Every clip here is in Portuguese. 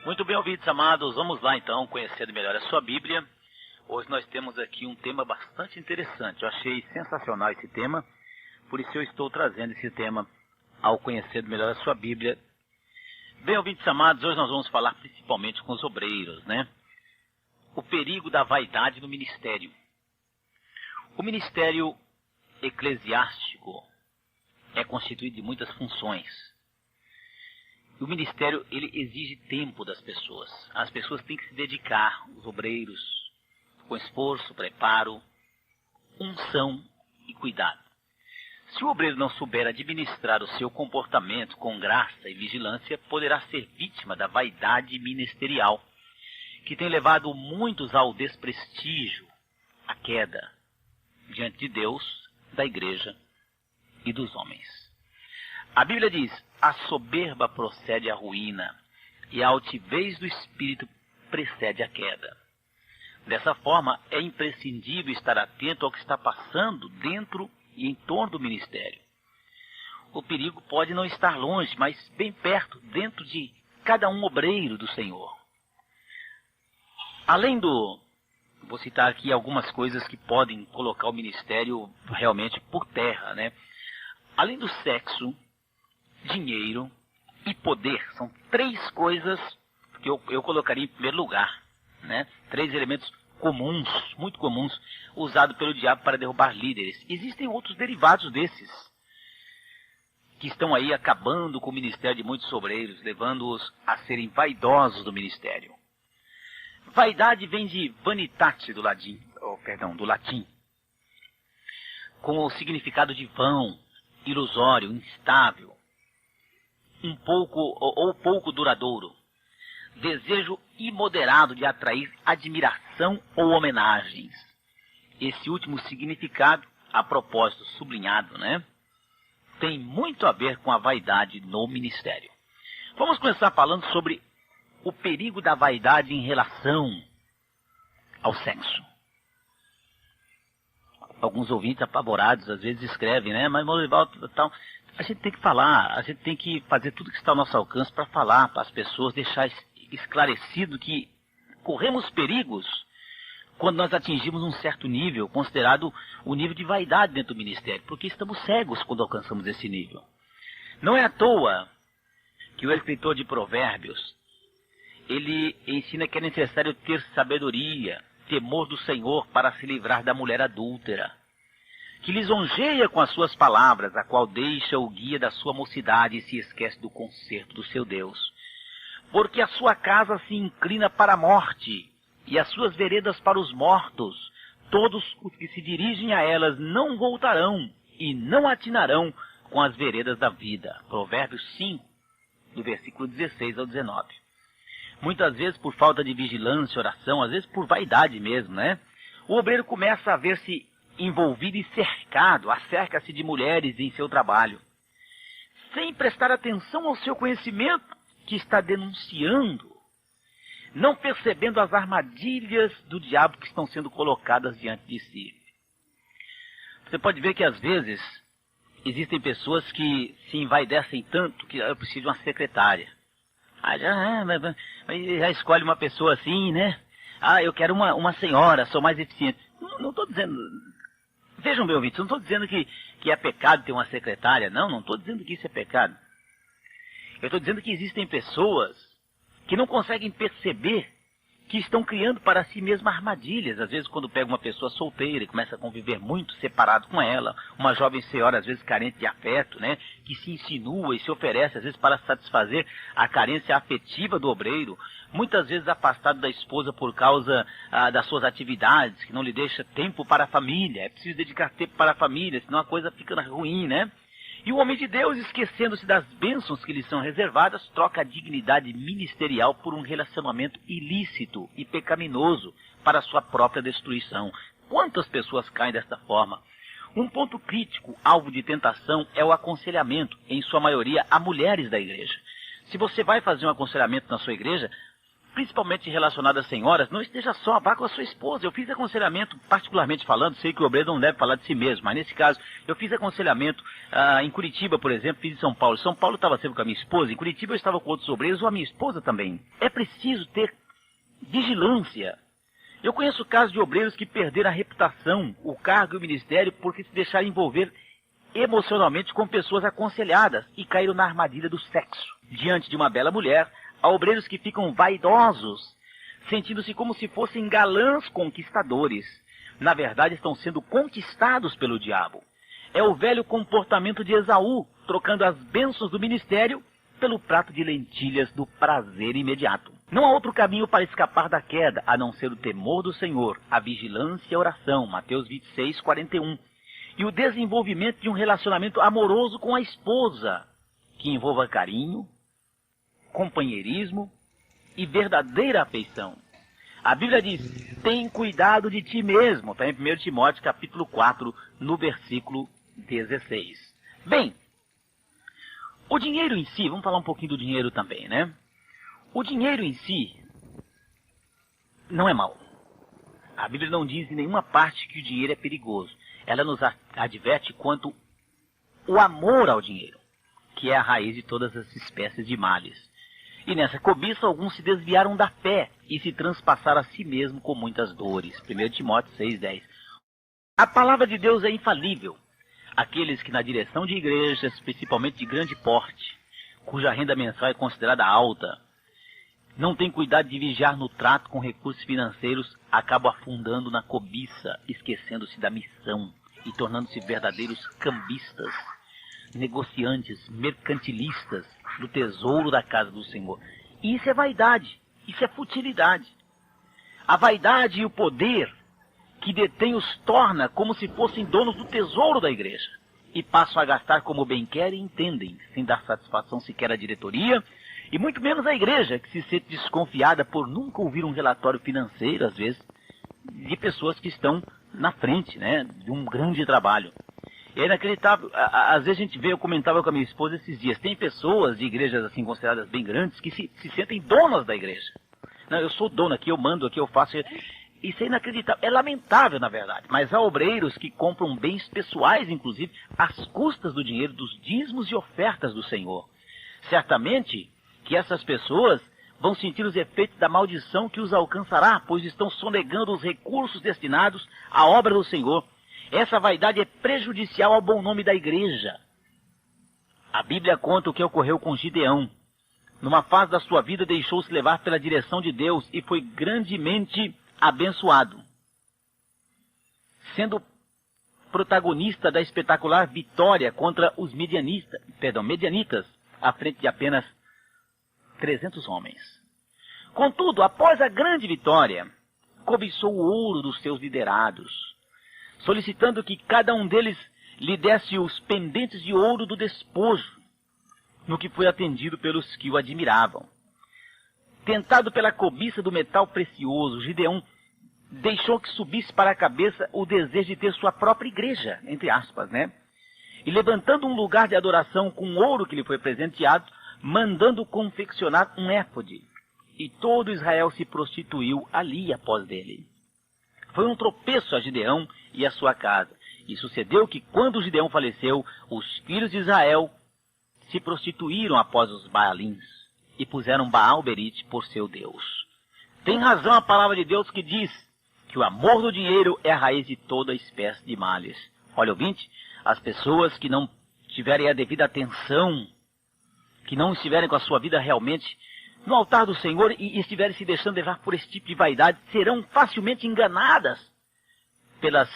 Muito bem, ouvintes amados, vamos lá então conhecer melhor a sua Bíblia. Hoje nós temos aqui um tema bastante interessante. Eu achei sensacional esse tema, por isso eu estou trazendo esse tema ao conhecer melhor a sua Bíblia. Bem, ouvintes amados, hoje nós vamos falar principalmente com os obreiros, né? O perigo da vaidade no ministério. O ministério eclesiástico é constituído de muitas funções. O ministério, ele exige tempo das pessoas. As pessoas têm que se dedicar, os obreiros, com esforço, preparo, unção e cuidado. Se o obreiro não souber administrar o seu comportamento com graça e vigilância, poderá ser vítima da vaidade ministerial, que tem levado muitos ao desprestígio, à queda, diante de Deus, da igreja e dos homens. A Bíblia diz: a soberba procede à ruína, e a altivez do espírito precede a queda. Dessa forma, é imprescindível estar atento ao que está passando dentro e em torno do ministério. O perigo pode não estar longe, mas bem perto, dentro de cada um obreiro do Senhor. Vou citar aqui algumas coisas que podem colocar o ministério realmente por terra, né? Além do sexo, dinheiro e poder, são três coisas que eu colocaria em primeiro lugar, né? Três elementos comuns, muito comuns, usados pelo diabo para derrubar líderes. Existem outros derivados desses, que estão aí acabando com o ministério de muitos obreiros, levando-os a serem vaidosos do ministério. Vaidade vem de vanitate do latim, com o significado de vão, ilusório, instável, pouco duradouro. Desejo imoderado de atrair admiração ou homenagens. Esse último significado, a propósito sublinhado, né, tem muito a ver com a vaidade no ministério. Vamos começar falando sobre o perigo da vaidade em relação ao sexo. Alguns ouvintes apavorados às vezes escrevem, né, mas tal. A gente tem que falar, a gente tem que fazer tudo que está ao nosso alcance para falar para as pessoas, deixar esclarecido que corremos perigos quando nós atingimos um certo nível, considerado o nível de vaidade dentro do ministério, porque estamos cegos quando alcançamos esse nível. Não é à toa que o escritor de Provérbios, ele ensina que é necessário ter sabedoria, temor do Senhor para se livrar da mulher adúltera, que lisonjeia com as suas palavras, a qual deixa o guia da sua mocidade e se esquece do conserto do seu Deus. Porque a sua casa se inclina para a morte, e as suas veredas para os mortos. Todos os que se dirigem a elas não voltarão, e não atinarão com as veredas da vida. Provérbios 5, do versículo 16 ao 19. Muitas vezes por falta de vigilância, oração, às vezes por vaidade mesmo, né? O obreiro começa a ver-se envolvido e cercado, acerca-se de mulheres em seu trabalho, sem prestar atenção ao seu conhecimento que está denunciando, não percebendo as armadilhas do diabo que estão sendo colocadas diante de si. Você pode ver que às vezes existem pessoas que se envaidecem tanto que eu preciso de uma secretária. Já escolhe uma pessoa assim, né? Eu quero uma senhora, sou mais eficiente. Não estou dizendo... Vejam, meu ouvinte, não estou dizendo que é pecado ter uma secretária, não estou dizendo que isso é pecado. Eu estou dizendo que existem pessoas que não conseguem perceber que estão criando para si mesmas armadilhas. Às vezes, quando pega uma pessoa solteira e começa a conviver muito separado com ela, uma jovem senhora, às vezes carente de afeto, né, que se insinua e se oferece, às vezes, para satisfazer a carência afetiva do obreiro, muitas vezes afastado da esposa por causa das suas atividades, que não lhe deixa tempo para a família. É preciso dedicar tempo para a família, senão a coisa fica ruim, né? E o homem de Deus, esquecendo-se das bênçãos que lhe são reservadas, troca a dignidade ministerial por um relacionamento ilícito e pecaminoso para a sua própria destruição. Quantas pessoas caem desta forma? Um ponto crítico, alvo de tentação, é o aconselhamento, em sua maioria, a mulheres da igreja. Se você vai fazer um aconselhamento na sua igreja, principalmente relacionado às senhoras, não esteja só, vá com a sua esposa. Eu fiz aconselhamento, particularmente falando, sei que o obreiro não deve falar de si mesmo, mas nesse caso, eu fiz aconselhamento em Curitiba, por exemplo, fiz em São Paulo. São Paulo estava sempre com a minha esposa, em Curitiba eu estava com outros obreiros, ou a minha esposa também. É preciso ter vigilância. Eu conheço casos de obreiros que perderam a reputação, o cargo e o ministério porque se deixaram envolver emocionalmente com pessoas aconselhadas e caíram na armadilha do sexo. Diante de uma bela mulher, há obreiros que ficam vaidosos, sentindo-se como se fossem galãs conquistadores. Na verdade, estão sendo conquistados pelo diabo. É o velho comportamento de Esaú, trocando as bênçãos do ministério pelo prato de lentilhas do prazer imediato. Não há outro caminho para escapar da queda, a não ser o temor do Senhor, a vigilância e a oração, Mateus 26, 41. E o desenvolvimento de um relacionamento amoroso com a esposa, que envolva carinho, companheirismo e verdadeira afeição. A Bíblia diz, tem cuidado de ti mesmo, está em 1 Timóteo capítulo 4, no versículo 16. Bem, o dinheiro em si, vamos falar um pouquinho do dinheiro também, né? O dinheiro em si não é mau. A Bíblia não diz em nenhuma parte que o dinheiro é perigoso. Ela nos adverte quanto o amor ao dinheiro, que é a raiz de todas as espécies de males. E nessa cobiça alguns se desviaram da fé e se transpassaram a si mesmo com muitas dores. 1 Timóteo 6,10. A palavra de Deus é infalível. Aqueles que na direção de igrejas, principalmente de grande porte, cuja renda mensal é considerada alta, não tem cuidado de vigiar no trato com recursos financeiros, acabam afundando na cobiça, esquecendo-se da missão e tornando-se verdadeiros cambistas, negociantes, mercantilistas do tesouro da casa do Senhor. E isso é vaidade, isso é futilidade. A vaidade e o poder que detém os torna como se fossem donos do tesouro da igreja e passam a gastar como bem querem e entendem, sem dar satisfação sequer à diretoria, e muito menos à igreja, que se sente desconfiada por nunca ouvir um relatório financeiro, às vezes, de pessoas que estão na frente, né, de um grande trabalho. É inacreditável. Às vezes a gente vê, eu comentava com a minha esposa esses dias, tem pessoas de igrejas assim consideradas bem grandes que se sentem donas da igreja. Não, eu sou dono aqui, eu mando aqui, eu faço. Isso é inacreditável, é lamentável na verdade, mas há obreiros que compram bens pessoais, inclusive, às custas do dinheiro dos dízimos e ofertas do Senhor. Certamente que essas pessoas vão sentir os efeitos da maldição que os alcançará, pois estão sonegando os recursos destinados à obra do Senhor. Essa vaidade é prejudicial ao bom nome da igreja. A Bíblia conta o que ocorreu com Gideão. Numa fase da sua vida deixou-se levar pela direção de Deus e foi grandemente abençoado, sendo protagonista da espetacular vitória contra os medianitas, à frente de apenas 300 homens. Contudo, após a grande vitória, cobiçou o ouro dos seus liderados, solicitando que cada um deles lhe desse os pendentes de ouro do despojo, no que foi atendido pelos que o admiravam. Tentado pela cobiça do metal precioso, Gideão deixou que subisse para a cabeça o desejo de ter sua própria igreja, entre aspas, né? E levantando um lugar de adoração com ouro que lhe foi presenteado, mandando confeccionar um éfode. E todo Israel se prostituiu ali após dele. Foi um tropeço a Gideão e a sua casa. E sucedeu que quando Gideão faleceu, os filhos de Israel se prostituíram após os Baalins e puseram Baal-Berite por seu Deus. Tem razão a palavra de Deus que diz que o amor do dinheiro é a raiz de toda espécie de males. Olha, ouvinte, as pessoas que não tiverem a devida atenção, que não estiverem com a sua vida realmente no altar do Senhor e estiverem se deixando levar por esse tipo de vaidade, serão facilmente enganadas pelas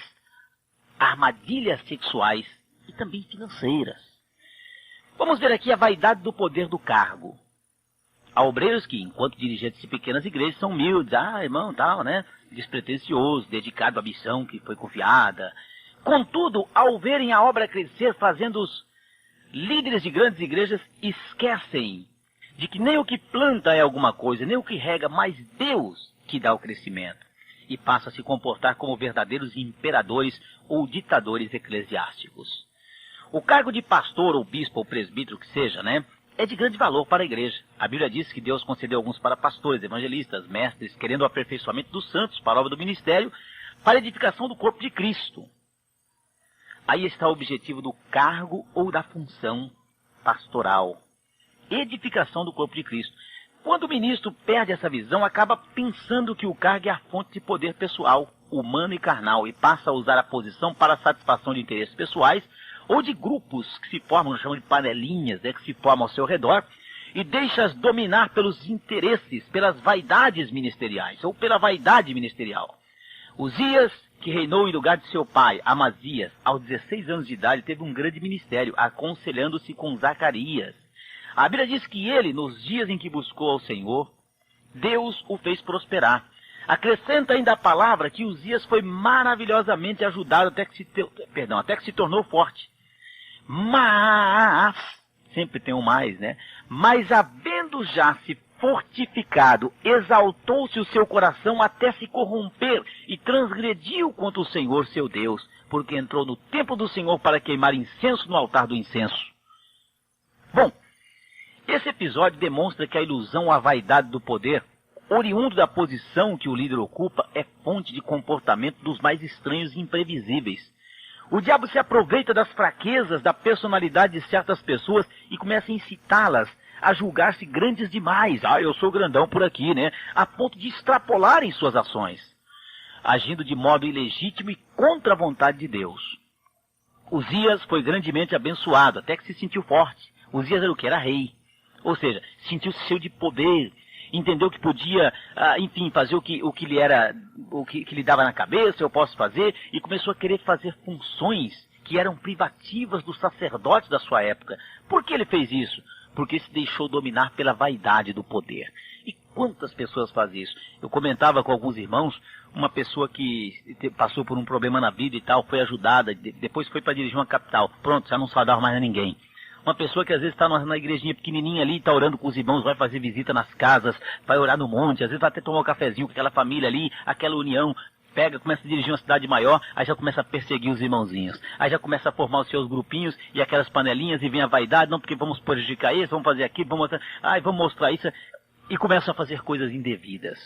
armadilhas sexuais e também financeiras. Vamos ver aqui a vaidade do poder do cargo. Há obreiros que, enquanto dirigentes de pequenas igrejas, são humildes, irmão, tal, né? Despretensioso, dedicado à missão que foi confiada. Contudo, ao verem a obra crescer, fazendo-os líderes de grandes igrejas, esquecem de que nem o que planta é alguma coisa, nem o que rega, mas Deus que dá o crescimento. E passam a se comportar como verdadeiros imperadores ou ditadores eclesiásticos. O cargo de pastor ou bispo ou presbítero que seja, né? é de grande valor para a igreja. A Bíblia diz que Deus concedeu alguns para pastores, evangelistas, mestres, querendo o aperfeiçoamento dos santos para a obra do ministério, para a edificação do corpo de Cristo. Aí está o objetivo do cargo ou da função pastoral. Edificação do corpo de Cristo. Quando o ministro perde essa visão, acaba pensando que o cargo é a fonte de poder pessoal, humano e carnal, e passa a usar a posição para a satisfação de interesses pessoais ou de grupos que se formam, chamam de panelinhas, que se formam ao seu redor, e deixa-as dominar pelos interesses, pelas vaidades ministeriais, ou pela vaidade ministerial. Uzias, que reinou em lugar de seu pai, Amazias, aos 16 anos de idade, teve um grande ministério, aconselhando-se com Zacarias. A Bíblia diz que ele, nos dias em que buscou ao Senhor, Deus o fez prosperar. Acrescenta ainda a palavra que Uzias foi maravilhosamente ajudado até que se tornou forte. Mas, sempre tem um mais, né? Mas havendo já se fortificado, exaltou-se o seu coração até se corromper e transgrediu contra o Senhor seu Deus, porque entrou no templo do Senhor para queimar incenso no altar do incenso. Bom, esse episódio demonstra que a ilusão ou a vaidade do poder, oriundo da posição que o líder ocupa, é fonte de comportamento dos mais estranhos e imprevisíveis. O diabo se aproveita das fraquezas da personalidade de certas pessoas e começa a incitá-las a julgar-se grandes demais. Eu sou grandão por aqui, né? A ponto de extrapolarem suas ações, agindo de modo ilegítimo e contra a vontade de Deus. Uzias foi grandemente abençoado, até que se sentiu forte. Uzias era o que? Era rei. Ou seja, sentiu-se cheio de poder, entendeu que podia, fazer o que lhe dava na cabeça, eu posso fazer, e começou a querer fazer funções que eram privativas dos sacerdotes da sua época. Por que ele fez isso? Porque se deixou dominar pela vaidade do poder. E quantas pessoas fazem isso? Eu comentava com alguns irmãos, uma pessoa que passou por um problema na vida e tal, foi ajudada, depois foi para dirigir uma capital. Pronto, já não saudava mais a ninguém. Uma pessoa que às vezes está na igrejinha pequenininha ali, está orando com os irmãos, vai fazer visita nas casas, vai orar no monte, às vezes vai até tomar um cafezinho com aquela família ali, aquela união, começa a dirigir uma cidade maior, aí já começa a perseguir os irmãozinhos. Aí já começa a formar os seus grupinhos e aquelas panelinhas e vem a vaidade, não porque vamos prejudicar isso, vamos fazer aquilo, vamos mostrar isso, e começa a fazer coisas indevidas.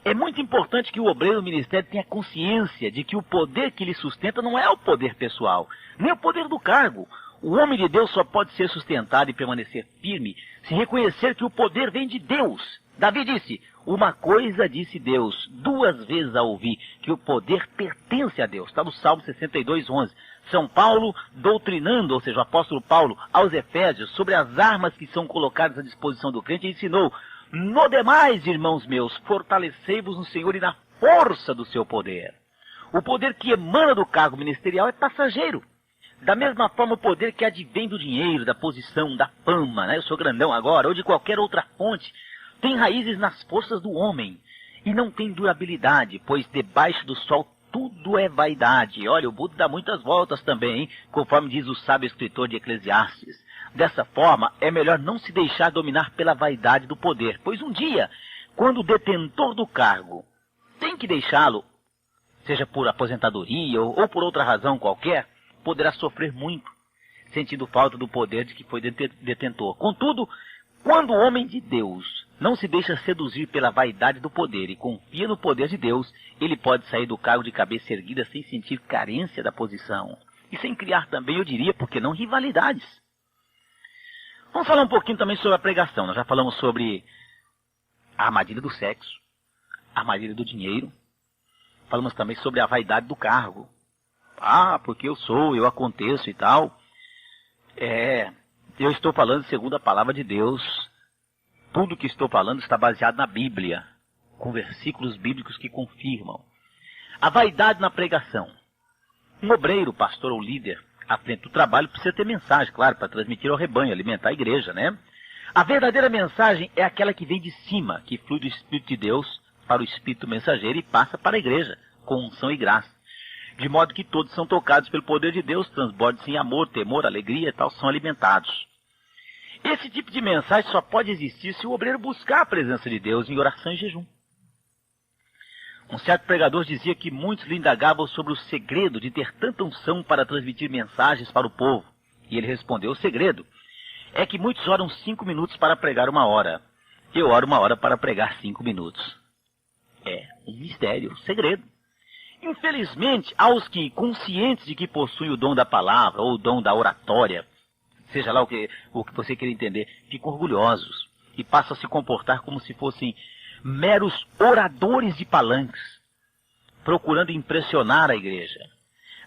É muito importante que o obreiro do ministério tenha consciência de que o poder que lhe sustenta não é o poder pessoal, nem o poder do cargo. O homem de Deus só pode ser sustentado e permanecer firme se reconhecer que o poder vem de Deus. Davi disse, uma coisa disse Deus, 2 vezes a ouvi, que o poder pertence a Deus. Está no Salmo 62:11. São Paulo doutrinando, ou seja, o apóstolo Paulo, aos Efésios, sobre as armas que são colocadas à disposição do crente, ensinou, no demais, irmãos meus, fortalecei-vos no Senhor e na força do seu poder. O poder que emana do cargo ministerial é passageiro. Da mesma forma, o poder que advém do dinheiro, da posição, da fama, né? Eu sou grandão agora, ou de qualquer outra fonte, tem raízes nas forças do homem e não tem durabilidade, pois debaixo do sol tudo é vaidade. Olha, o mundo dá muitas voltas também, hein? Conforme diz o sábio escritor de Eclesiastes. Dessa forma, é melhor não se deixar dominar pela vaidade do poder, pois um dia, quando o detentor do cargo tem que deixá-lo, seja por aposentadoria ou por outra razão qualquer, poderá sofrer muito, sentindo falta do poder de que foi detentor. Contudo, quando o homem de Deus não se deixa seduzir pela vaidade do poder e confia no poder de Deus, ele pode sair do cargo de cabeça erguida sem sentir carência da posição. E sem criar também, eu diria, porque não rivalidades. Vamos falar um pouquinho também sobre a pregação. Nós já falamos sobre a armadilha do sexo, a armadilha do dinheiro. Falamos também sobre a vaidade do cargo. Porque eu aconteço e tal. Eu estou falando segundo a palavra de Deus. Tudo que estou falando está baseado na Bíblia, com versículos bíblicos que confirmam. A vaidade na pregação. Um obreiro, pastor ou líder, à frente do trabalho, precisa ter mensagem, claro, para transmitir ao rebanho, alimentar a igreja, né? A verdadeira mensagem é aquela que vem de cima, que flui do Espírito de Deus para o Espírito mensageiro e passa para a igreja, com unção e graça. De modo que todos são tocados pelo poder de Deus, transbordem em amor, temor, alegria e tal, são alimentados. Esse tipo de mensagem só pode existir se o obreiro buscar a presença de Deus em oração e jejum. Um certo pregador dizia que muitos lhe indagavam sobre o segredo de ter tanta unção para transmitir mensagens para o povo. E ele respondeu, o segredo é que muitos oram 5 minutos para pregar 1 hora. Eu oro 1 hora para pregar 5 minutos. É um mistério, um segredo. Infelizmente, aos que, conscientes de que possuem o dom da palavra ou o dom da oratória, seja lá o que você queira entender, ficam orgulhosos e passam a se comportar como se fossem meros oradores de palanques, procurando impressionar a igreja.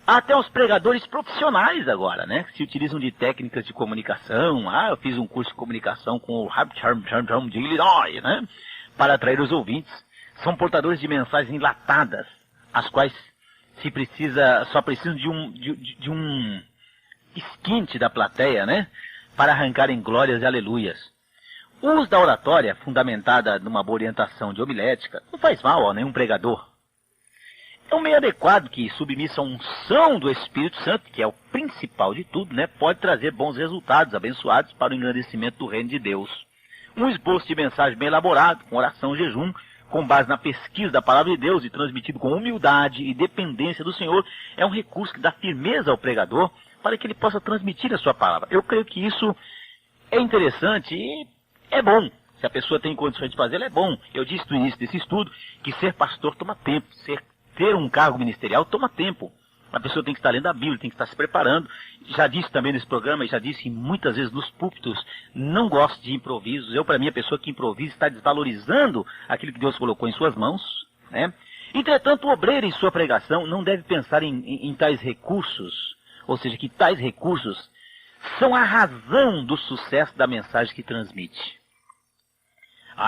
Há até os pregadores profissionais agora, né? Que se utilizam de técnicas de comunicação. Eu fiz um curso de comunicação com o de Illinois, né? Para atrair os ouvintes. São portadores de mensagens enlatadas, as quais só precisam de um esquinte da plateia, né? Para arrancarem glórias e aleluias. O uso da oratória, fundamentada numa boa orientação de homilética, não faz mal a nenhum pregador. É um meio adequado que, submisso à unção do Espírito Santo, que é o principal de tudo, né? Pode trazer bons resultados abençoados para o engrandecimento do reino de Deus. Um esboço de mensagem bem elaborado, com oração e jejum, com base na pesquisa da palavra de Deus e transmitido com humildade e dependência do Senhor, é um recurso que dá firmeza ao pregador para que ele possa transmitir a sua palavra. Eu creio que isso é interessante e é bom. Se a pessoa tem condições de fazê-lo, é bom. Eu disse no início desse estudo que ser pastor toma tempo, ter um cargo ministerial toma tempo. A pessoa tem que estar lendo a Bíblia, tem que estar se preparando. Já disse também nesse programa, e já disse muitas vezes nos púlpitos, não gosto de improvisos. Para mim, a pessoa que improvisa está desvalorizando aquilo que Deus colocou em suas mãos, né? Entretanto, o obreiro em sua pregação não deve pensar em tais recursos, ou seja, que tais recursos são a razão do sucesso da mensagem que transmite.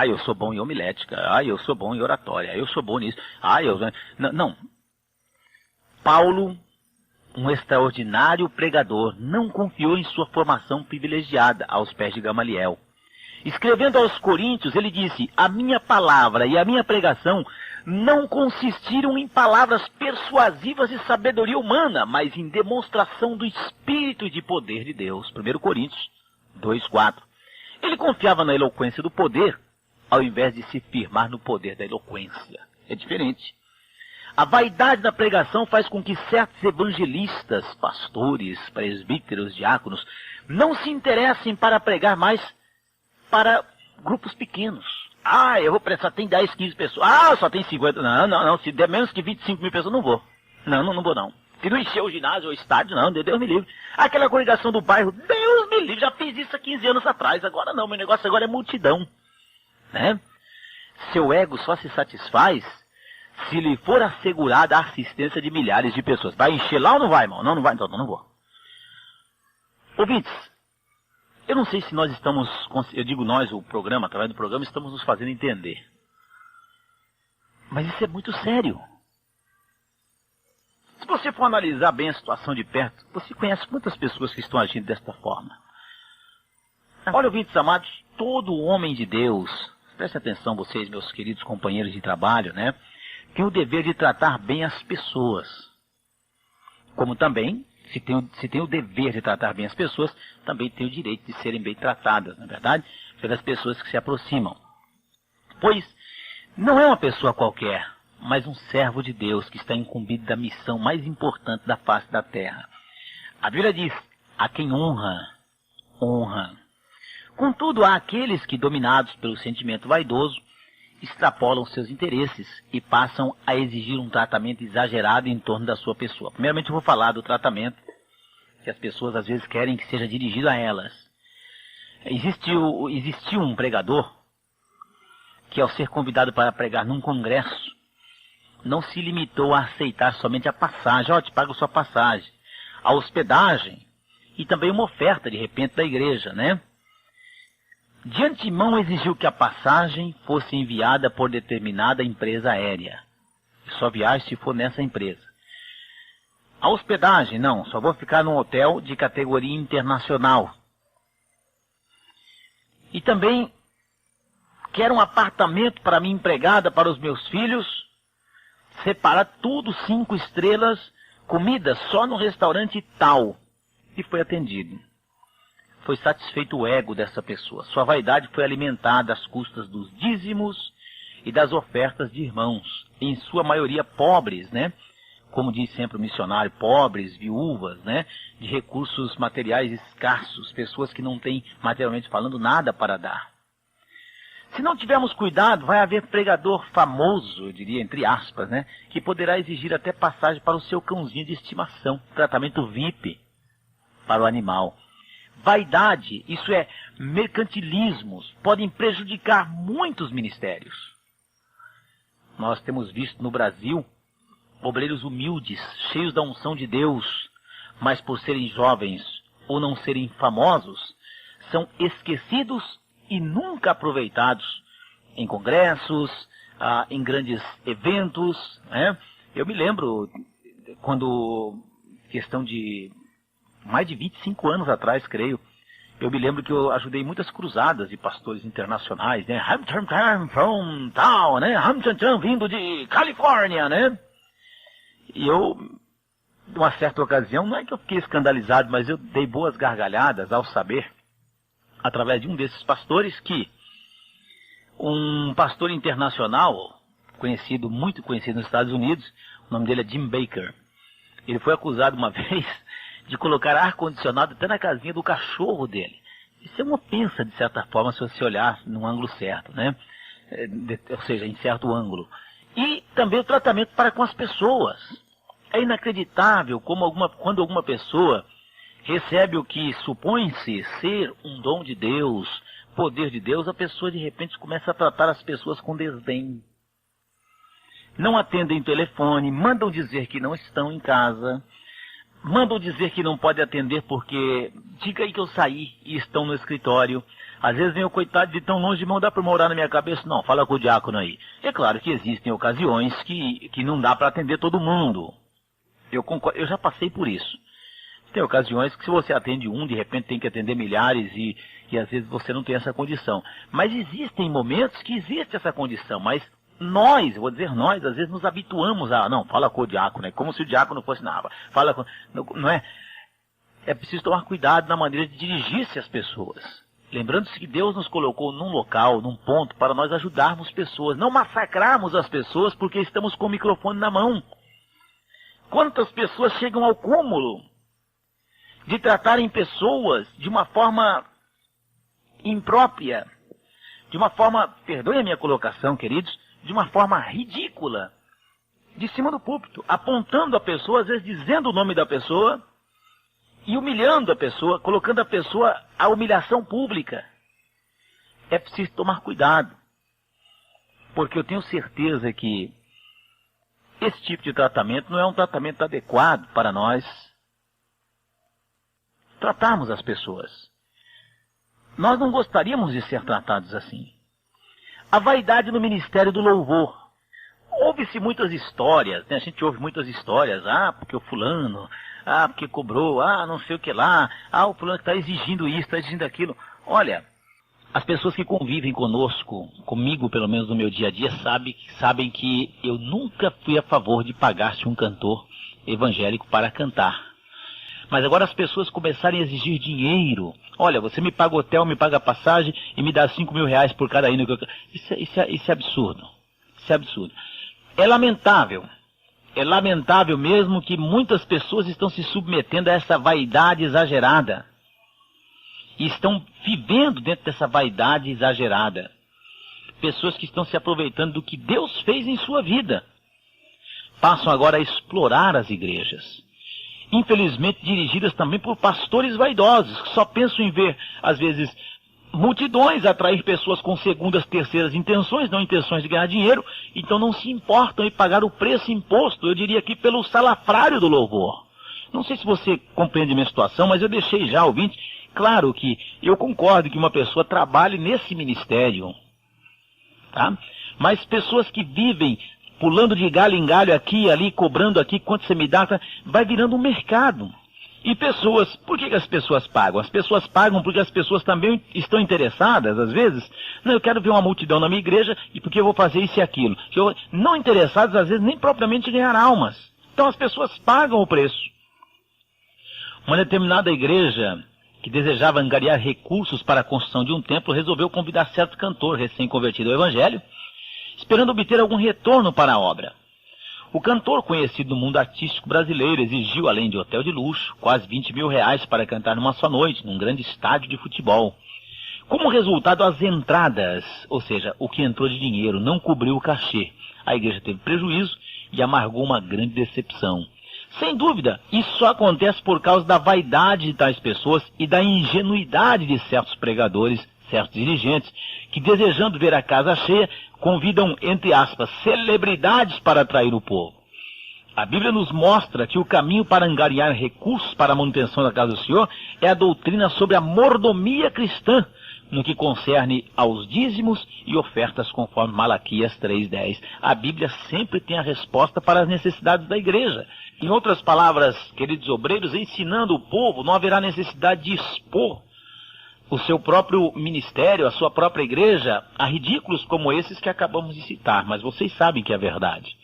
Eu sou bom em homilética, eu sou bom em oratória, eu sou bom nisso, Não. Paulo, um extraordinário pregador, não confiou em sua formação privilegiada aos pés de Gamaliel. Escrevendo aos Coríntios, ele disse: a minha palavra e a minha pregação não consistiram em palavras persuasivas de sabedoria humana, mas em demonstração do Espírito e de poder de Deus. 1 Coríntios 2:4. Ele confiava na eloquência do poder, ao invés de se firmar no poder da eloquência. É diferente. A vaidade da pregação faz com que certos evangelistas, pastores, presbíteros, diáconos, não se interessem para pregar mais para grupos pequenos. Eu vou pregar, só tem 10, 15 pessoas. Só tem 50. Não. Se der menos que 25 mil pessoas, não vou. Não vou não. Se não encher o ginásio ou o estádio, não, Deus me livre. Aquela congregação do bairro, Deus me livre, já fiz isso há 15 anos atrás. Agora não, meu negócio agora é multidão. Né? Seu ego só se satisfaz se lhe for assegurada a assistência de milhares de pessoas. Vai encher lá ou não vai, irmão? Não vai, então não vou. Ouvintes, eu não sei se nós estamos, eu digo nós, o programa, através do programa, estamos nos fazendo entender. Mas isso é muito sério. Se você for analisar bem a situação de perto, você conhece quantas pessoas que estão agindo desta forma. Olha, ouvintes amados, todo homem de Deus, prestem atenção vocês, meus queridos companheiros de trabalho, né? Tem o dever de tratar bem as pessoas. Como também, se tem o dever de tratar bem as pessoas, também tem o direito de serem bem tratadas, na verdade, pelas pessoas que se aproximam. Pois não é uma pessoa qualquer, mas um servo de Deus que está incumbido da missão mais importante da face da terra. A Bíblia diz: a quem honra, honra. Contudo, há aqueles que, dominados pelo sentimento vaidoso, extrapolam seus interesses e passam a exigir um tratamento exagerado em torno da sua pessoa. Primeiramente, eu vou falar do tratamento que as pessoas às vezes querem que seja dirigido a elas. Existiu um pregador que, ao ser convidado para pregar num congresso, não se limitou a aceitar somente a passagem. Te pago sua passagem, a hospedagem e também uma oferta de repente da igreja, né? De antemão exigiu que a passagem fosse enviada por determinada empresa aérea. Só viaje se for nessa empresa. A hospedagem, não, só vou ficar num hotel de categoria internacional. E também quero um apartamento para minha empregada, para os meus filhos. Separa tudo, 5 estrelas, comida só no restaurante tal. E foi atendido. Foi satisfeito o ego dessa pessoa. Sua vaidade foi alimentada às custas dos dízimos e das ofertas de irmãos, em sua maioria pobres, né? como diz sempre o missionário, pobres, viúvas, né, de recursos materiais escassos, pessoas que não têm, materialmente falando, nada para dar. Se não tivermos cuidado, vai haver pregador famoso, eu diria, entre aspas, né, que poderá exigir até passagem para o seu cãozinho de estimação, tratamento VIP para o animal. Vaidade, isso é, mercantilismos, podem prejudicar muitos ministérios. Nós temos visto no Brasil obreiros humildes, cheios da unção de Deus, mas por serem jovens ou não serem famosos, são esquecidos e nunca aproveitados em congressos, em grandes eventos, né? Eu me lembro quando, questão de mais de 25 anos atrás, creio, eu me lembro que eu ajudei muitas cruzadas de pastores internacionais, né? From town, né? Vindo de Califórnia, né? E eu, numa certa ocasião, não é que eu fiquei escandalizado, mas eu dei boas gargalhadas ao saber, através de um desses pastores, que um pastor internacional, muito conhecido nos Estados Unidos, o nome dele é Jim Baker, ele foi acusado uma vez de colocar ar-condicionado até na casinha do cachorro dele. Isso é uma ofensa, de certa forma, se você olhar num ângulo certo, né? Ou seja, em certo ângulo. E também o tratamento para com as pessoas. É inacreditável quando alguma pessoa recebe o que supõe-se ser um dom de Deus, poder de Deus, a pessoa de repente começa a tratar as pessoas com desdém. Não atendem telefone, mandam dizer que não estão em casa, mandam dizer que não pode atender porque diga aí que eu saí e estão no escritório. Às vezes vem o coitado de tão longe de mão, dá para morar na minha cabeça? Não, fala com o diácono aí. É claro que existem ocasiões que não dá para atender todo mundo. Eu concordo, eu já passei por isso. Tem ocasiões que se você atende um, de repente tem que atender milhares e às vezes você não tem essa condição. Mas existem momentos que existe essa condição, mas nós, às vezes nos habituamos a, não, fala com o diácono, é como se o diácono fosse nada. Fala com, não é? É preciso tomar cuidado na maneira de dirigir-se às pessoas. Lembrando-se que Deus nos colocou num local, num ponto, para nós ajudarmos pessoas, não massacrarmos as pessoas porque estamos com o microfone na mão. Quantas pessoas chegam ao cúmulo de tratarem pessoas de uma forma imprópria, de uma forma, perdoe a minha colocação, queridos, de uma forma ridícula, de cima do púlpito, apontando a pessoa, às vezes dizendo o nome da pessoa, e humilhando a pessoa, colocando a pessoa à humilhação pública. É preciso tomar cuidado, porque eu tenho certeza que esse tipo de tratamento não é um tratamento adequado para nós tratarmos as pessoas. Nós não gostaríamos de ser tratados assim. A vaidade no ministério do louvor. Ouve-se muitas histórias, né? A gente ouve muitas histórias, porque o fulano, porque cobrou, não sei o que lá, o fulano está exigindo isso, está exigindo aquilo. Olha, as pessoas que convivem comigo pelo menos no meu dia a dia, sabem que eu nunca fui a favor de pagar-se um cantor evangélico para cantar. Mas agora as pessoas começarem a exigir dinheiro. Olha, você me paga hotel, me paga passagem e me dá 5 mil reais por cada hino que eu... Isso é absurdo. Isso é absurdo. É lamentável. É lamentável mesmo que muitas pessoas estão se submetendo a essa vaidade exagerada. E estão vivendo dentro dessa vaidade exagerada. Pessoas que estão se aproveitando do que Deus fez em sua vida. Passam agora a explorar as igrejas. Infelizmente dirigidas também por pastores vaidosos, que só pensam em ver, às vezes, multidões, atrair pessoas com segundas, terceiras intenções, não intenções de ganhar dinheiro, então não se importam em pagar o preço imposto, eu diria aqui, pelo salafrário do louvor. Não sei se você compreende a minha situação, mas eu deixei já, ouvinte, claro que eu concordo que uma pessoa trabalhe nesse ministério, tá? Mas pessoas que vivem pulando de galho em galho aqui e ali, cobrando aqui, quanto você me dá, vai virando um mercado. E pessoas, por que as pessoas pagam? As pessoas pagam porque as pessoas também estão interessadas, às vezes. Não, eu quero ver uma multidão na minha igreja e porque eu vou fazer isso e aquilo. Não interessadas, às vezes, nem propriamente ganhar almas. Então as pessoas pagam o preço. Uma determinada igreja que desejava angariar recursos para a construção de um templo resolveu convidar certo cantor recém-convertido ao evangelho, esperando obter algum retorno para a obra. O cantor, conhecido no mundo artístico brasileiro, exigiu, além de hotel de luxo, quase 20 mil reais para cantar numa só noite, num grande estádio de futebol. Como resultado, as entradas, ou seja, o que entrou de dinheiro, não cobriu o cachê. A igreja teve prejuízo e amargou uma grande decepção. Sem dúvida, isso só acontece por causa da vaidade de tais pessoas e da ingenuidade de certos pregadores, certos dirigentes, que desejando ver a casa cheia, convidam, entre aspas, celebridades para atrair o povo. A Bíblia nos mostra que o caminho para angariar recursos para a manutenção da casa do Senhor é a doutrina sobre a mordomia cristã, no que concerne aos dízimos e ofertas conforme Malaquias 3:10. A Bíblia sempre tem a resposta para as necessidades da igreja. Em outras palavras, queridos obreiros, ensinando o povo, não haverá necessidade de expor o seu próprio ministério, a sua própria igreja, a ridículos como esses que acabamos de citar, mas vocês sabem que é verdade.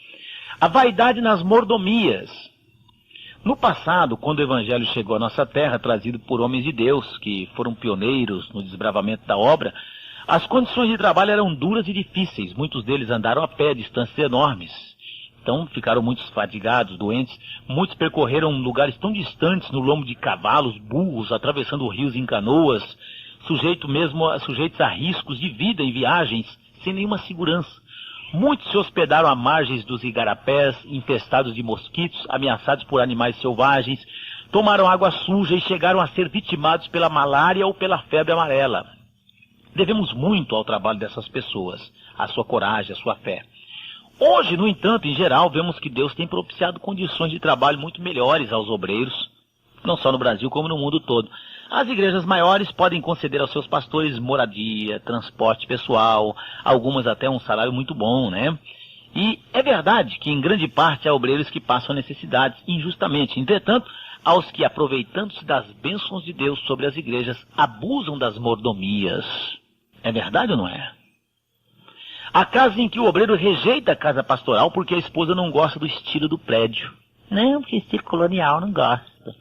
A vaidade nas mordomias. No passado, quando o evangelho chegou à nossa terra, trazido por homens de Deus, que foram pioneiros no desbravamento da obra, as condições de trabalho eram duras e difíceis. Muitos deles andaram a pé, distâncias enormes. Então ficaram muitos fatigados, doentes. Muitos percorreram lugares tão distantes no lombo de cavalos, burros, atravessando rios em canoas, sujeitos a riscos de vida em viagens, sem nenhuma segurança. Muitos se hospedaram à margens dos igarapés, infestados de mosquitos, ameaçados por animais selvagens, tomaram água suja e chegaram a ser vitimados pela malária ou pela febre amarela. Devemos muito ao trabalho dessas pessoas, à sua coragem, à sua fé. Hoje, no entanto, em geral, vemos que Deus tem propiciado condições de trabalho muito melhores aos obreiros, não só no Brasil como no mundo todo. As igrejas maiores podem conceder aos seus pastores moradia, transporte pessoal, algumas até um salário muito bom, né? E é verdade que em grande parte há obreiros que passam necessidades injustamente. Entretanto, aos que, aproveitando-se das bênçãos de Deus sobre as igrejas, abusam das mordomias. É verdade ou não é? Há casos em que o obreiro rejeita a casa pastoral porque a esposa não gosta do estilo do prédio. Não, porque estilo colonial não gosta.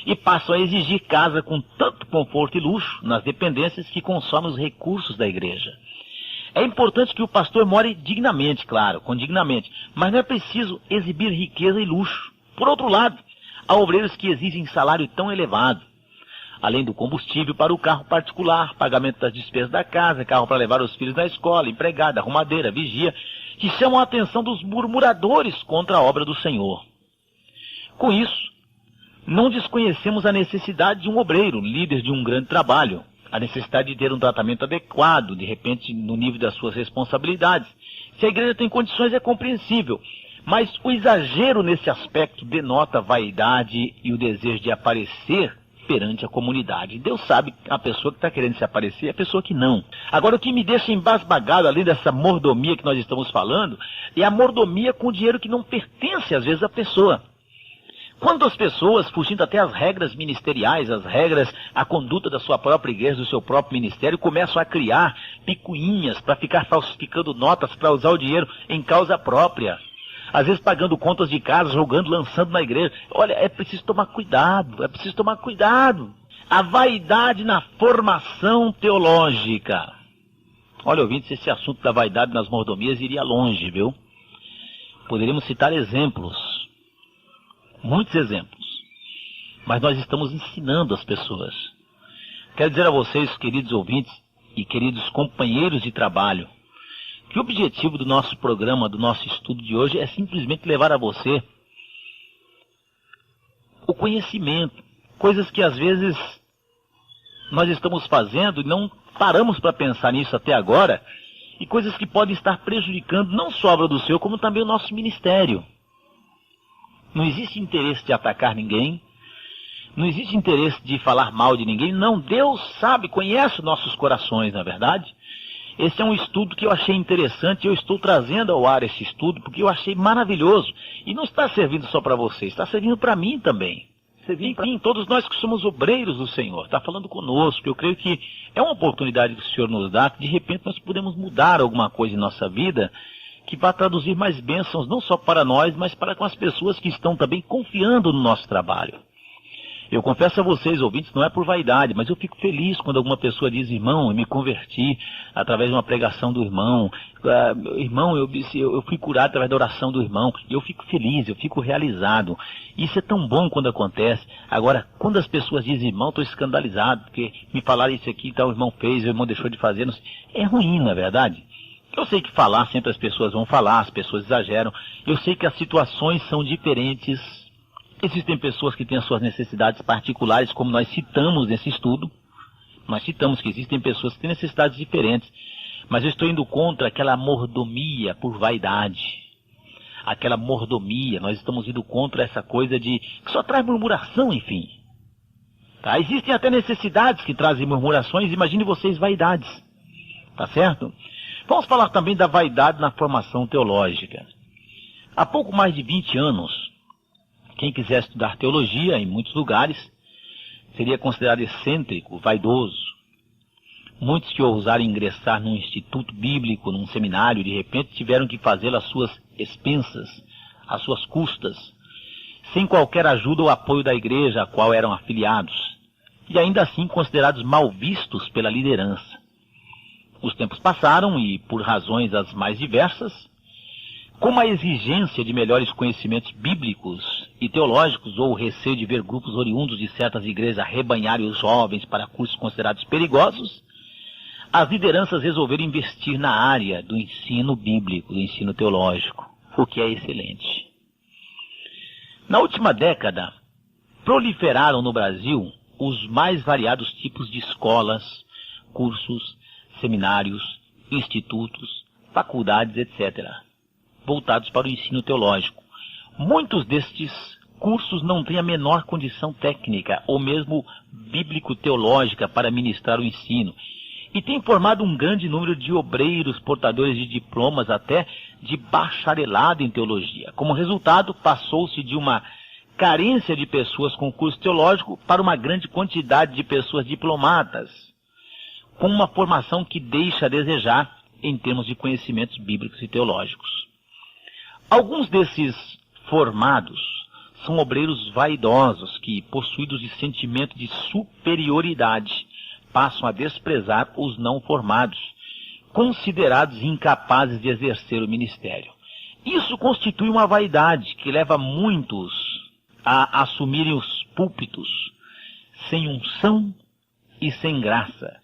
E passam a exigir casa com tanto conforto e luxo nas dependências que consomem os recursos da igreja. É importante que o pastor more dignamente, claro, com dignamente, mas não é preciso exibir riqueza e luxo. Por outro lado, há obreiros que exigem salário tão elevado, além do combustível para o carro particular, pagamento das despesas da casa, carro para levar os filhos na escola, empregada, arrumadeira, vigia, que chamam a atenção dos murmuradores contra a obra do Senhor. Com isso, não desconhecemos a necessidade de um obreiro, líder de um grande trabalho, a necessidade de ter um tratamento adequado, de repente, no nível das suas responsabilidades. Se a igreja tem condições, é compreensível, mas o exagero nesse aspecto denota a vaidade e o desejo de aparecer perante a comunidade. Deus sabe a pessoa que está querendo se aparecer e a pessoa que não. Agora, o que me deixa embasbagado, além dessa mordomia que nós estamos falando, é a mordomia com dinheiro que não pertence, às vezes, à pessoa. Quando as pessoas, fugindo até as regras ministeriais, as regras, a conduta da sua própria igreja, do seu próprio ministério, começam a criar picuinhas para ficar falsificando notas para usar o dinheiro em causa própria. Às vezes pagando contas de casa, jogando, lançando na igreja. Olha, é preciso tomar cuidado, é preciso tomar cuidado. A vaidade na formação teológica. Olha, ouvintes, esse assunto da vaidade nas mordomias iria longe, viu? Poderíamos citar exemplos. Muitos exemplos, mas nós estamos ensinando as pessoas. Quero dizer a vocês, queridos ouvintes e queridos companheiros de trabalho, que o objetivo do nosso programa, do nosso estudo de hoje é simplesmente levar a você o conhecimento, coisas que às vezes nós estamos fazendo e não paramos para pensar nisso até agora, e coisas que podem estar prejudicando não só a obra do Senhor, como também o nosso ministério. Não existe interesse de atacar ninguém. Não existe interesse de falar mal de ninguém. Não, Deus sabe, conhece nossos corações, na verdade. Esse é um estudo que eu achei interessante. Eu estou trazendo ao ar esse estudo porque eu achei maravilhoso. E não está servindo só para você, está servindo para mim também. Enfim, todos nós que somos obreiros do Senhor, está falando conosco. Eu creio que é uma oportunidade que o Senhor nos dá, que de repente nós podemos mudar alguma coisa em nossa vida, que vai traduzir mais bênçãos, não só para nós, mas para com as pessoas que estão também confiando no nosso trabalho. Eu confesso a vocês, ouvintes, não é por vaidade, mas eu fico feliz quando alguma pessoa diz: irmão, eu me converti através de uma pregação do irmão, irmão, eu fui curado através da oração do irmão. E eu fico feliz, eu fico realizado. Isso é tão bom quando acontece. Agora, quando as pessoas dizem: irmão, estou escandalizado, porque me falaram isso aqui, então o irmão fez, o irmão deixou de fazer, não sei. É ruim, na verdade. Eu sei que falar sempre as pessoas vão falar, as pessoas exageram. Eu sei que as situações são diferentes. Existem pessoas que têm as suas necessidades particulares, como nós citamos nesse estudo. Nós citamos que existem pessoas que têm necessidades diferentes. Mas eu estou indo contra aquela mordomia por vaidade. Aquela mordomia, nós estamos indo contra essa coisa que só traz murmuração, enfim. Tá? Existem até necessidades que trazem murmurações, imagine vocês vaidades. Tá certo? Vamos falar também da vaidade na formação teológica. Há pouco mais de 20 anos, quem quiser estudar teologia em muitos lugares seria considerado excêntrico, vaidoso. Muitos que ousaram ingressar num instituto bíblico, num seminário, de repente tiveram que fazê-lo às suas expensas, às suas custas, sem qualquer ajuda ou apoio da igreja a qual eram afiliados, e ainda assim considerados mal vistos pela liderança. Os tempos passaram e, por razões as mais diversas, como a exigência de melhores conhecimentos bíblicos e teológicos ou o receio de ver grupos oriundos de certas igrejas arrebanharem os jovens para cursos considerados perigosos, as lideranças resolveram investir na área do ensino bíblico, do ensino teológico, o que é excelente. Na última década, proliferaram no Brasil os mais variados tipos de escolas, cursos, seminários, institutos, faculdades, etc., voltados para o ensino teológico. Muitos destes cursos não têm a menor condição técnica ou mesmo bíblico-teológica para ministrar o ensino, e tem formado um grande número de obreiros portadores de diplomas até de bacharelado em teologia. Como resultado, passou-se de uma carência de pessoas com curso teológico para uma grande quantidade de pessoas diplomadas, com uma formação que deixa a desejar em termos de conhecimentos bíblicos e teológicos. Alguns desses formados são obreiros vaidosos que, possuídos de sentimento de superioridade, passam a desprezar os não formados, considerados incapazes de exercer o ministério. Isso constitui uma vaidade que leva muitos a assumirem os púlpitos sem unção e sem graça,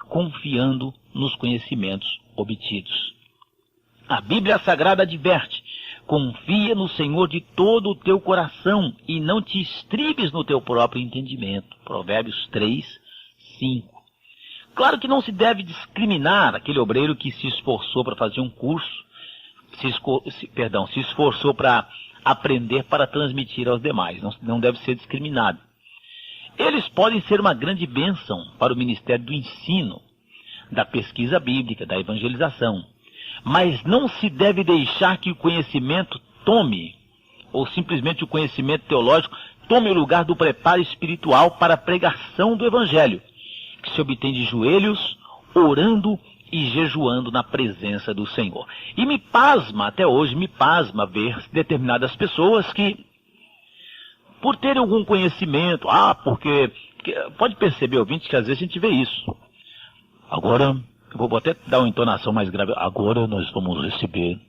confiando nos conhecimentos obtidos. A Bíblia Sagrada adverte: confia no Senhor de todo o teu coração e não te estribes no teu próprio entendimento. Provérbios 3, 5. Claro que não se deve discriminar aquele obreiro que se esforçou para fazer um curso, se esforçou para aprender para transmitir aos demais. Não deve ser discriminado. Eles podem ser uma grande bênção para o ministério do ensino, da pesquisa bíblica, da evangelização. Mas não se deve deixar que o conhecimento tome, ou simplesmente o conhecimento teológico, tome o lugar do preparo espiritual para a pregação do Evangelho, que se obtém de joelhos, orando e jejuando na presença do Senhor. E me pasma, até hoje, ver determinadas pessoas que, por terem algum conhecimento, porque pode perceber, ouvinte, que às vezes a gente vê isso. Agora, eu vou até dar uma entonação mais grave. Agora nós vamos receber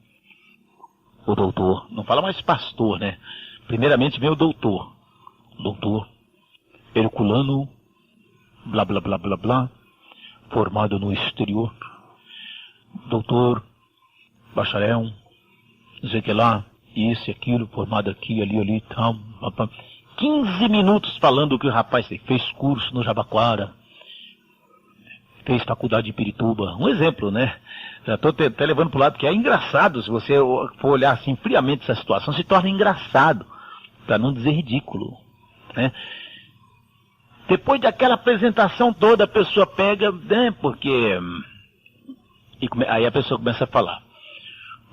o doutor. Não fala mais pastor, né? Primeiramente vem o doutor. Doutor Herculano, blá, blá, blá, blá, blá, formado no exterior. Doutor bacharel, não sei o que lá, isso e aquilo, formado aqui, ali, tal. 15 minutos falando que o rapaz fez curso no Jabaquara, fez faculdade de Pirituba. Um exemplo, né? Já estou até levando para o lado que é engraçado. Se você for olhar assim friamente essa situação, se torna engraçado, para não dizer ridículo, né? Depois daquela apresentação toda, a pessoa pega, né? Aí a pessoa começa a falar: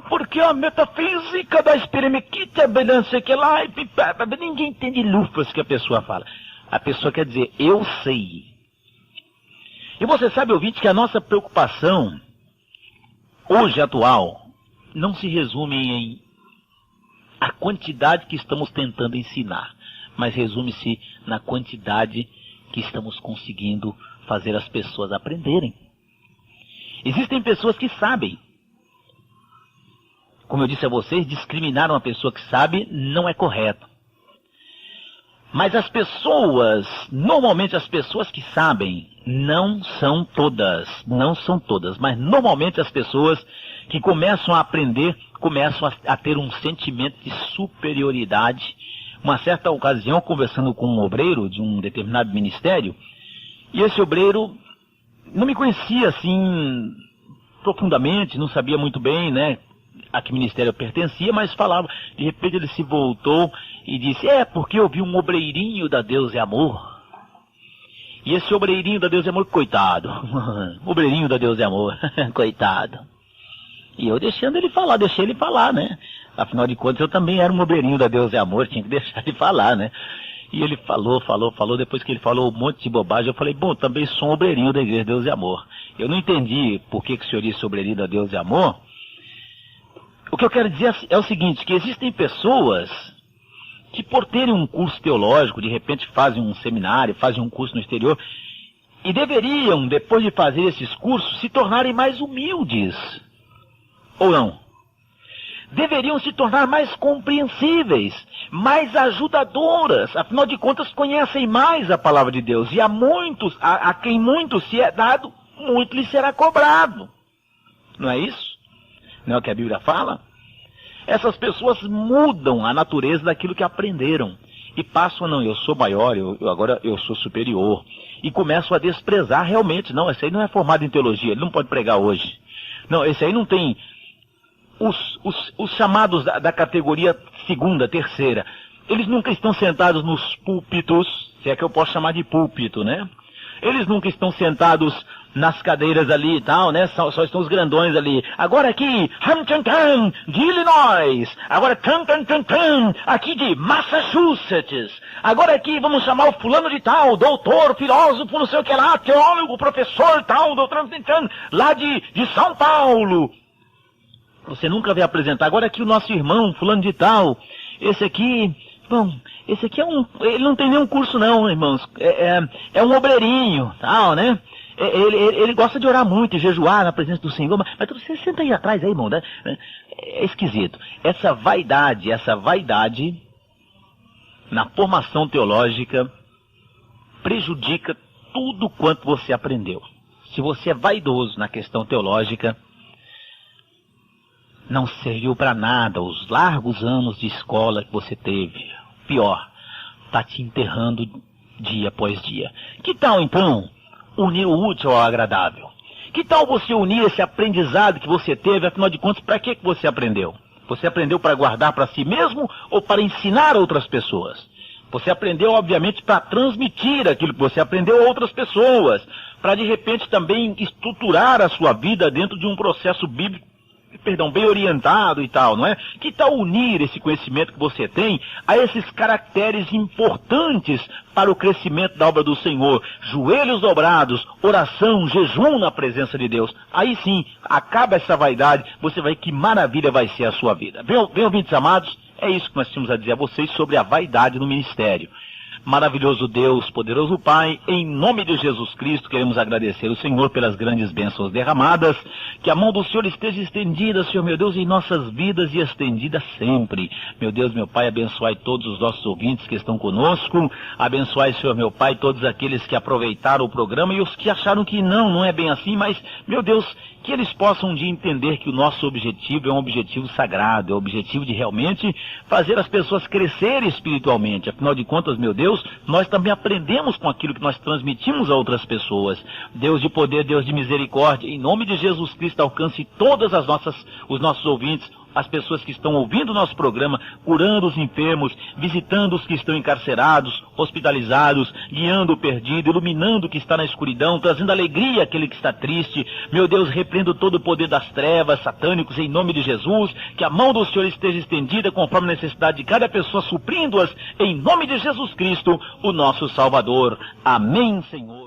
porque a metafísica da experimequita, não sei o que lá, ninguém entende lufas que a pessoa fala. A pessoa quer dizer: eu sei. E você sabe, ouvinte, que a nossa preocupação, hoje atual, não se resume em a quantidade que estamos tentando ensinar, mas resume-se na quantidade que estamos conseguindo fazer as pessoas aprenderem. Existem pessoas que sabem. Como eu disse a vocês, discriminar uma pessoa que sabe não é correto. Mas as pessoas, normalmente as pessoas que sabem, não são todas, mas normalmente as pessoas que começam a aprender, começam a ter um sentimento de superioridade. Uma certa ocasião, conversando com um obreiro de um determinado ministério, e esse obreiro não me conhecia assim profundamente, não sabia muito bem, né, a que ministério eu pertencia, mas falava. De repente ele se voltou e disse: porque eu vi um obreirinho da Deus e Amor. E esse obreirinho da Deus e Amor, coitado, obreirinho da Deus e Amor, coitado. E eu deixei ele falar, né? Afinal de contas eu também era um obreirinho da Deus e Amor, tinha que deixar ele falar, né? E ele falou, depois que ele falou um monte de bobagem, eu falei: bom, também sou um obreirinho da Igreja Deus e Amor. Eu não entendi por que o senhor disse obreirinho da Deus e Amor. O que eu quero dizer é o seguinte, que existem pessoas que por terem um curso teológico, de repente fazem um seminário, fazem um curso no exterior, e deveriam, depois de fazer esses cursos, se tornarem mais humildes. Ou não? Deveriam se tornar mais compreensíveis, mais ajudadoras. Afinal de contas, conhecem mais a palavra de Deus. E a quem muito se é dado, muito lhe será cobrado. Não é isso? Não é o que a Bíblia fala? Essas pessoas mudam a natureza daquilo que aprenderam. E passam, não, eu sou maior, agora eu sou superior. E começam a desprezar realmente. Não, esse aí não é formado em teologia, ele não pode pregar hoje. Não, esse aí não tem os chamados da categoria segunda, terceira. Eles nunca estão sentados nos púlpitos, se é que eu posso chamar de púlpito, né? Eles nunca estão sentados nas cadeiras ali e tal, né? Só estão os grandões ali. Agora aqui, de Illinois. Agora, aqui de Massachusetts. Agora aqui, vamos chamar o fulano de tal, doutor, filósofo, não sei o que lá, teólogo, professor tal, doutor, lá de São Paulo. Você nunca vai apresentar. Agora aqui o nosso irmão, fulano de tal. Esse aqui, bom, esse aqui ele não tem nenhum curso não, irmãos. É um obreirinho, tal, né? Ele gosta de orar muito e jejuar na presença do Senhor, mas você senta aí atrás, aí, irmão, né? É esquisito. Essa vaidade na formação teológica prejudica tudo quanto você aprendeu. Se você é vaidoso na questão teológica, não serviu para nada os largos anos de escola que você teve. Pior, está te enterrando dia após dia. Que tal, então, unir o útil ao agradável? Que tal você unir esse aprendizado que você teve, afinal de contas, para que você aprendeu? Você aprendeu para guardar para si mesmo ou para ensinar outras pessoas? Você aprendeu, obviamente, para transmitir aquilo que você aprendeu a outras pessoas, para, de repente, também estruturar a sua vida dentro de um processo bíblico, bem orientado e tal, não é? Que tal unir esse conhecimento que você tem a esses caracteres importantes para o crescimento da obra do Senhor? Joelhos dobrados, oração, jejum na presença de Deus. Aí sim, acaba essa vaidade, você vai, que maravilha vai ser a sua vida. Bem, ouvintes amados, é isso que nós tínhamos a dizer a vocês sobre a vaidade no ministério. Maravilhoso Deus, poderoso Pai, em nome de Jesus Cristo, queremos agradecer o Senhor pelas grandes bênçãos derramadas, que a mão do Senhor esteja estendida, Senhor meu Deus, em nossas vidas e estendida sempre. Meu Deus, meu Pai, abençoai todos os nossos ouvintes que estão conosco, abençoai, Senhor meu Pai, todos aqueles que aproveitaram o programa e os que acharam que não é bem assim, mas, meu Deus, que eles possam um dia entender que o nosso objetivo é um objetivo sagrado, é o objetivo de realmente fazer as pessoas crescerem espiritualmente. Afinal de contas, meu Deus, nós também aprendemos com aquilo que nós transmitimos a outras pessoas. Deus de poder, Deus de misericórdia, em nome de Jesus Cristo, alcance todas os nossos ouvintes, as pessoas que estão ouvindo o nosso programa, curando os enfermos, visitando os que estão encarcerados, hospitalizados, guiando o perdido, iluminando o que está na escuridão, trazendo alegria àquele que está triste. Meu Deus, repreendo todo o poder das trevas, satânicos, em nome de Jesus, que a mão do Senhor esteja estendida conforme a necessidade de cada pessoa, suprindo-as, em nome de Jesus Cristo, o nosso Salvador. Amém, Senhor.